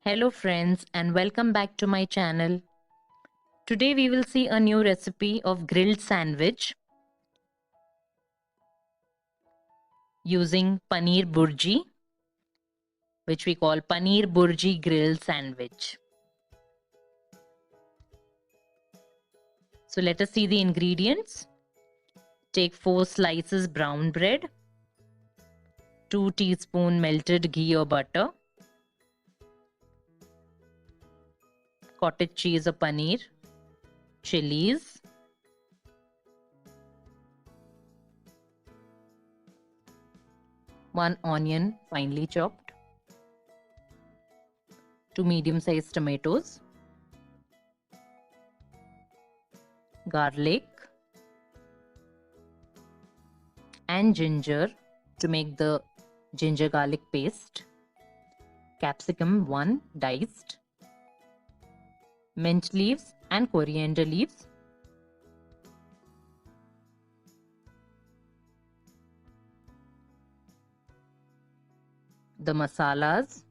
Hello friends and welcome back to my channel. Today we will see a new recipe of grilled sandwich using paneer burji, which we call paneer burji grilled sandwich. So let us see the ingredients. Take 4 slices brown bread, 2 teaspoon melted ghee or butter, cottage cheese or paneer, chilies, one onion finely chopped, 2 medium-sized tomatoes, garlic and ginger to make the ginger garlic paste, capsicum 1 diced, mint leaves and coriander leaves, the masalas.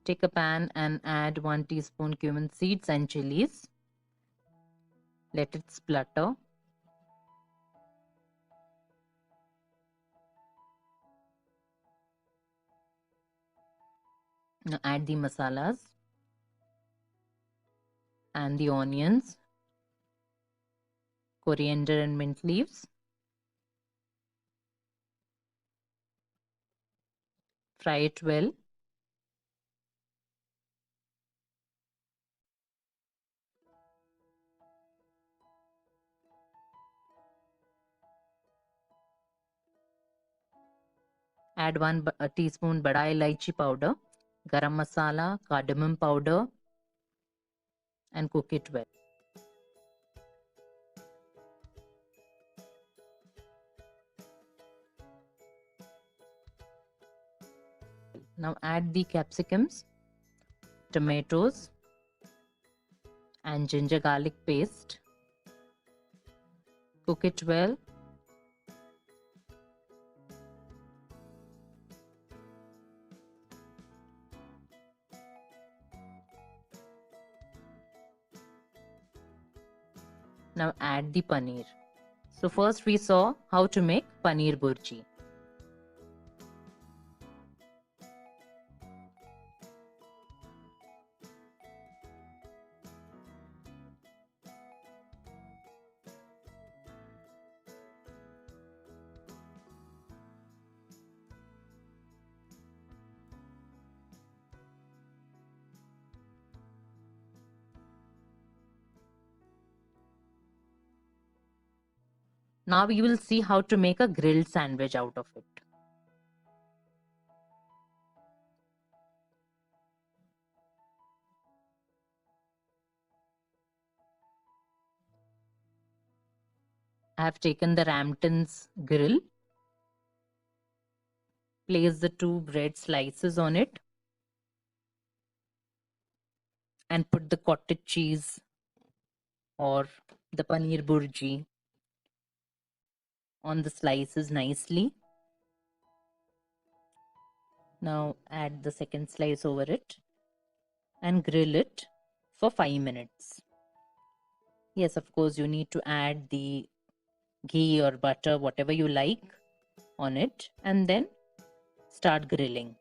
Take a pan and add 1 teaspoon cumin seeds and chilies. Let it splutter. Now add the masalas and the onions, coriander and mint leaves. Fry it well. Add 1 teaspoon bada ilaichi powder, garam masala, cardamom powder and cook it well. Now add the capsicums, tomatoes and ginger garlic paste. Cook it well. Now add the paneer. So first we saw how to make paneer burji. Now we will see how to make a grilled sandwich out of it. I have taken the Rampton's grill. Place the 2 bread slices on it and put the cottage cheese or the paneer burji on the slices nicely. Now add the second slice over it and grill it for 5 minutes. Yes, of course, you need to add the ghee or butter, whatever you like, on it and then start grilling.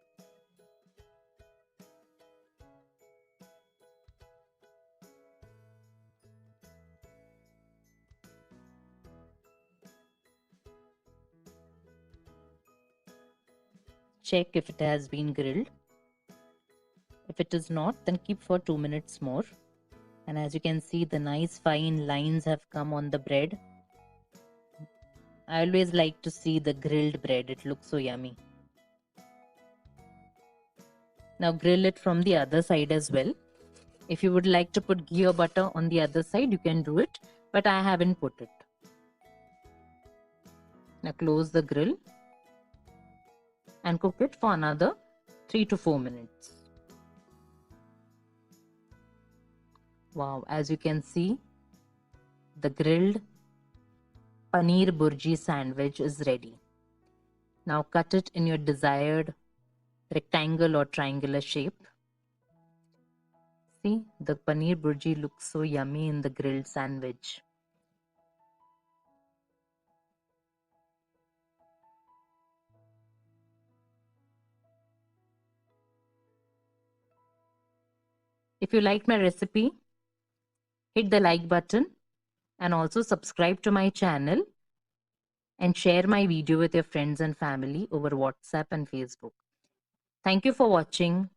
Check if it has been grilled. If it is not, then keep for 2 minutes more. And as you can see, the nice fine lines have come on the bread. I always like to see the grilled bread. It looks so yummy. Now grill it from the other side as well. If you would like to put ghee or butter on the other side, you can do it, but I haven't put it. Now close the grill and cook it for another 3 to 4 minutes. Wow, as you can see, the grilled paneer burji sandwich is ready. Now cut it in your desired rectangle or triangular shape. See, the paneer burji looks so yummy in the grilled sandwich. If you like my recipe, hit the like button and also subscribe to my channel and share my video with your friends and family over WhatsApp and Facebook. Thank you for watching.